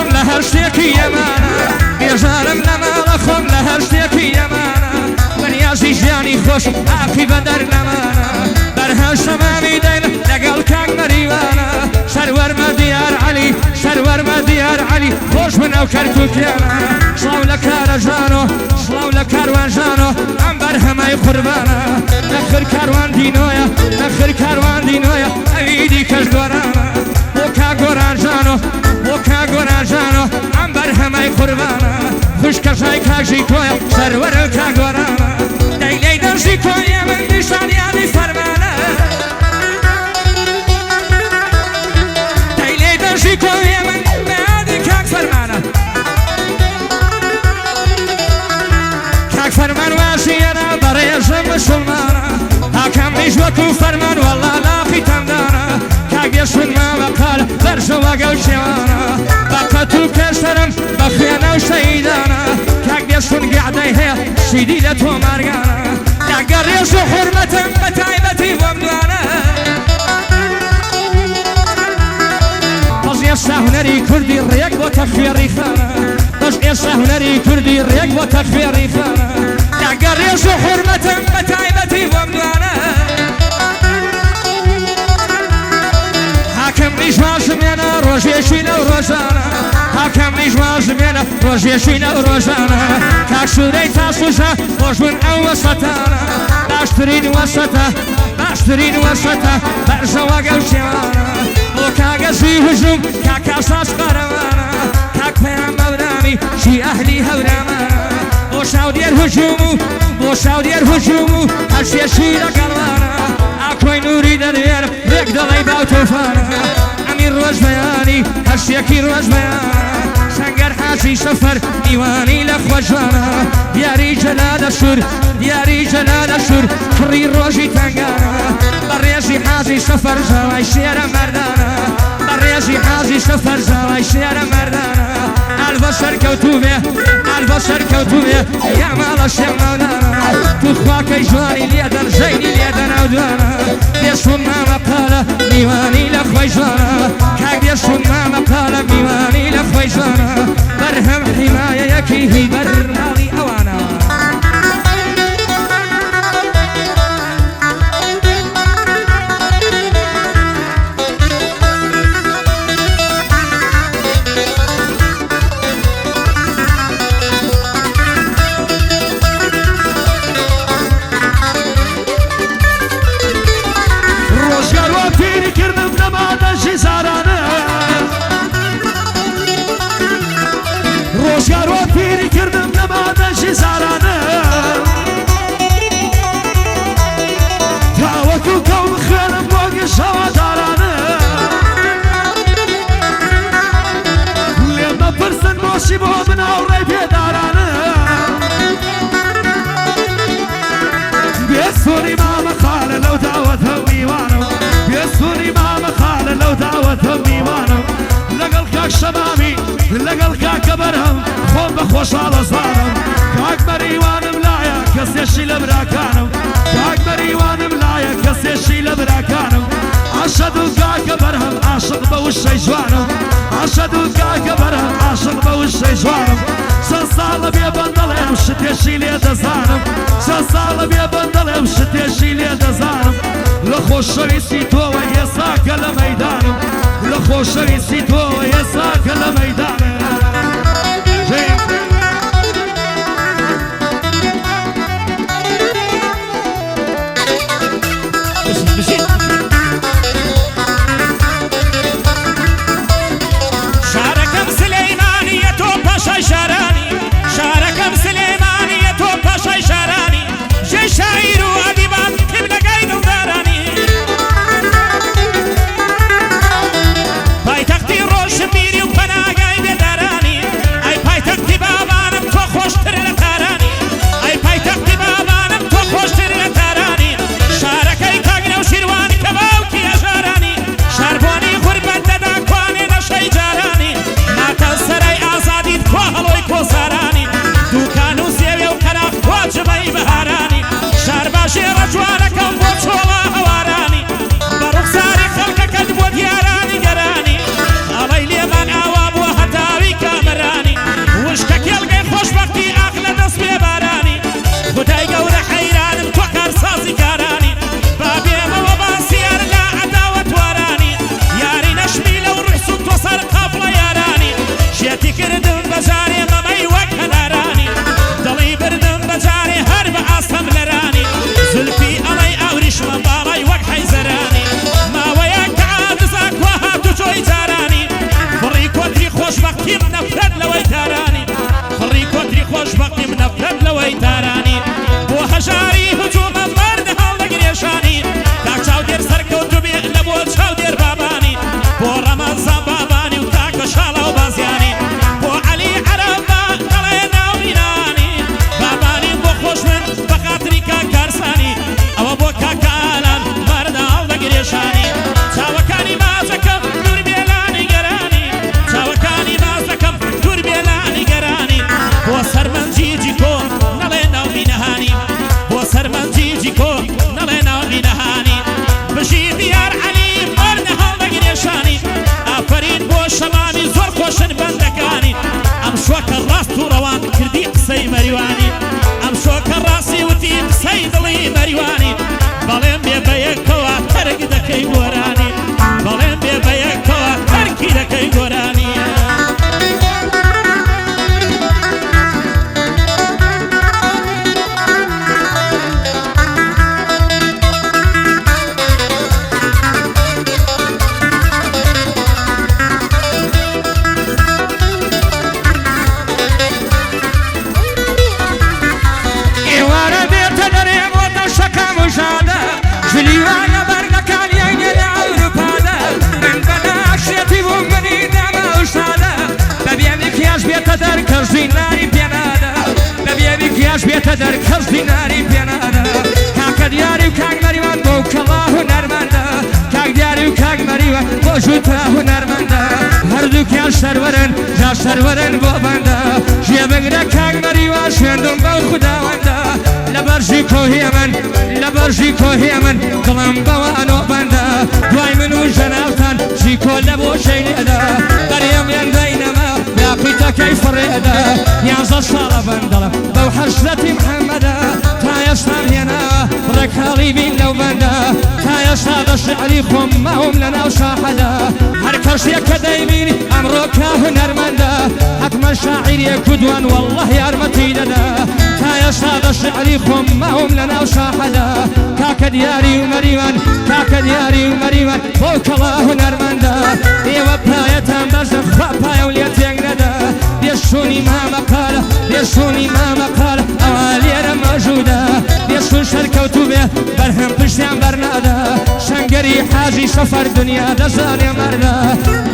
خۆم لە هەر شتێکی ئەمانە بێژارم لە ماڵە خۆم لە هەر شتێکی ئەمانە بەنیازی ژیانی خۆش ئاقی بە دەرنەمانە بەرهەم شەمامی دەین لەگەڵ کاک مەریوانە سەروەرمە دیار عەلی سەروەرمە دیار عەلی خۆش بن ئەو کەرکووکیانە سڵاو لە کارەژانۆ سڵاو لە کاروانژانۆ ئەم بەرهەمەی قوربانە نەخر کاروان دینۆیە نەخر کاروان دینۆیە ئەویدی کەش گۆرانە بۆ کاگۆرانژانۆ بۆ کاگۆرانژانۆ ئەم بەرهەمەی قوربانە خوشکەشای کاژی کۆیە سەروەرە کاگۆرانە دەیلەی دەژی کۆیە من نیشانیانی فەرمانە دەیلەی دەژی کۆیە من مەعادی کاک فەرمانە کاک فەرمان واشیەنە بەڕێژە مسلمانە هاکەم نیش وەکو فەرمان وەڵا لاقی تەمدانە کاک دێشون مامەقال بەرژەوە گەو شێوانە بەقەت و کەشتەرم بە خوێنە و شەیدانە کاک دێشون گیعدەی هەیە شیدی لە تۆ مارگانە کاکە ڕێژ و حورمەتم بە تایبەتی بۆم دوانە بەس ئێستا هونەری کوردی ڕێک بۆ تەخوێڕی خانە بەس ئێستا هونەری کوردی ڕێک بۆ تەخوێڕی خانە کاکە ڕێژ و حورمەتم بە تایبەتی بۆم دوانە حاکم نیش ماشمێنە ڕۆژێشی لەو ڕۆژانە حاکم نیش ماشمێنە ڕۆژێشی لەو ڕۆژانە کاک سوورەی تاسوشە خۆش بن ئەو وەسەتانە باشترین وەسەتە باشترین وەسەتە بەرژەوە گەو شێوانە بۆ کاگەزی هجوم کاک ئاساس قەرەمانە کاک پەیام مەولانی شی ئەهلی هەورامانە بۆ شاودێر هجوم و بۆ شاودێر هجوم و هەرشێشی لەگەڵوانە ئاکۆی نووری دەروێر ڕێک دەڵی باو تۆفانە ئەمیر ڕۆژ بەیانی هەرشتێکی ڕۆژ بەیانە سەنگەر حاجی سەفەر میوانی لە خۆشوانە دیاری جەلالە شور دیاری جەلالە شور کوڕی ڕۆژی تەنگانە بەڕێژی حاجی سەفەر زاوای شێرە مەردانە بەڕێژی حاجی سەفەر زاوای شێرە مەردانە ئەلبە سەرکەوتوبێ ئەلبە سەرکەوتوبێ یا ماڵە شێمەولانە تو خواکەی جوانی لێدەن ژەینی لێدەن ئەو دوانە دێشون مامەقالە میوانی لە خۆی جوانە کاک دێشون مامەقالە میوانی لە خۆی جوانە بەرهەم حیمایەیەکی هی بەرناڵی ئەوانە ڕۆژگارۆ پیری کردم نەمادەژی زارانە تاوەکو کەوم خوێنم بۆ گشەوە دارانە لێم مەپرسن بۆشی بۆ بناوڕێی پێدارانە بێسووری مامەخالە لەو داوەتە میوانم بێسووری مامەخالە لەو داوەتە میوانم لەگەڵ کاک شەمامی لەگەڵ کاکە بەرهەم خۆم بە خۆشحاڵە زانم کاک مەریوانم لایە کەسێشی لە براکانم کاک مەریوانم لایە کەسێشی لە براکانم عاشەد و کاکە بەرهەم عاشق بە وشەی جوانم عاشەد و کاکە بەرهەم عاشق بە وشەی جوانم چەند ساڵە بێ بەندەڵێم شتێشی لێ دەزانم چەند ساڵە بێ بەندەڵێم شتێشی لێ دەزانم لە خۆشەویستی تۆوە ئێساکە لە مەیدانم لە خۆشەویستی تۆوە ئێساکە لە مەیدانم شارەکەم سلەیمانیە تۆ پاشای شارانی شارەکەم سلەیمانیە تۆ پاشای شارانی ژێ شاعیر و ئەدیبان کردەگەی دڵدارانی پایتەختی ڕۆژنبیری و پەناگای بێدار بەی مەریوانی بەڵێم بێ بەیەکەوە تەرک دەکەی گۆرانی بەڵێم بێ بەیەکەوە تەرکی دەکەی گۆرانی جلیوانە بەردەکانیانە لە ئەوروپادا من بەناکشێتی بووم منی دەمە وشادە بەبێ میکیاژ بێتە دەر کەس دیناری پێنادە بەبێ میکیاژ بێتە دەر کەس دیناری پێنادە کاکە دیاری و کاک مەریوان بۆ کەڵا هونەرمەندە کاک دیاری و کاک مەریوان بۆ ژووتە هونەرمەندە هەردووکیان سەروەرن جا سەروەرن بۆ بەندە ژێبگرە کاک مەریوان شوێندم بەو خوداوەندە لە بەرژی کۆهی من لە بەرژی کۆهی من دڵم بەوانۆ بەندە دوای من و ژەناوتان چیکۆ لە بۆ شەیلێدا بەریەمیان بەینەمە لاقیتەکەی فڕێدا 11 ساڵە بەندەڵە بەو حەشرەتی محەممەدا تا ئێستام هێناوە ڕێکخاڵی بین لەو بەندە تا ئێستا بە شعری خۆم ماوم لە ناو ساحەدا هەر کەسێک کە دەیبینی ئەمڕۆ کا هونەرمەندە حتمە شاعیرێک و دوان والله یارمەتی دەدا تا ئێستا بە شعری خۆم ماوم لە ناو ساحەدا کاکە دیاری و مەریوان کاکە دیاری و مەریوان بۆ کەڵا هونەرمەندە ئێوە پایەتان بەرزە خوا پایە و لێ تێنگ نەدا دێشوونی مامەقالە دێشوونی مامەقالە ئەوە لێرە مەژوودە دێشون شەرکەوتوو بێ بەرهەم پشتیان بەرنادا شەنگەری حاجی سەفەر دنیا دەزانێ مەردە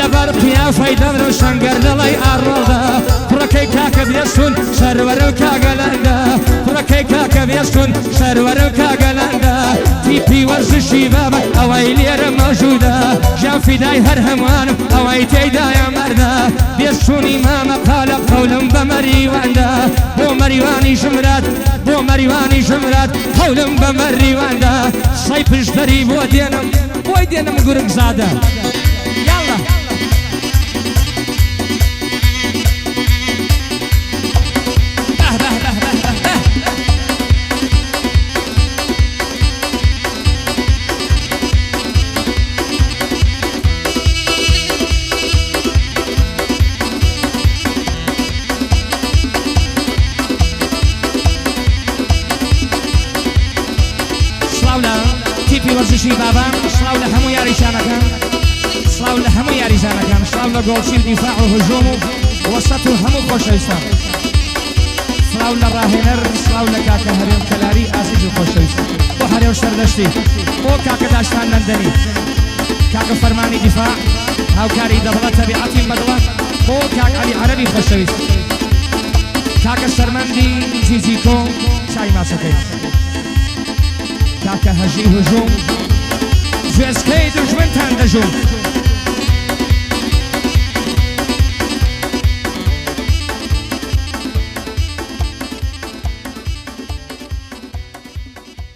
لەبەر قیافەی دەمرە و شەنگەر دەڵی ئاڕۆڵدا کوڕەکەی کاکە بێستون سەروەرە و کاگەلەندە کوڕەکەی کاکە بێستون سەروەرە و کاگەلەندە تیپی وەرزشی بابە ئەوەی لێرە مەژوودە ژیان فیدای هەر هەمووانم ئەوەی تێیدایە مەردە بێستونی مامەقالە قەولم بە مەریواندا بۆ مەریوانی ژمرات بۆ مەریوانی ژمرات قەولم بە مەریواندا سەی پشتەری بۆ دێنم بۆی دێنم گورگ زادە یاڵە تیپی وەرزشی بابام سڵاو لە هەموو یاریشانەکان سڵاو لە هەموو یاریزانەکان سڵاو لە گۆڵچی و دیفاع و هجوم و وەسەت و هەموو خۆشەویستان سڵاو لە ڕاهێنەر سڵاو لە کاکە هەرێم کەلاری ئازیز و خۆشەویست بۆ هەرێ و سەردەشتی بۆ کاکە داشتان لەندەنی کاکە فەرمانی دیفاع هاوکاری دەبڵە تەبیعەتی بەدڵە بۆ کاک عەلی عەرەبی خۆشەویست کاکە سەرمەندی جیجیکۆ چای ماسەکەی کاکە هەژی هجوم گوێزکەی دوژمنتان دەژوم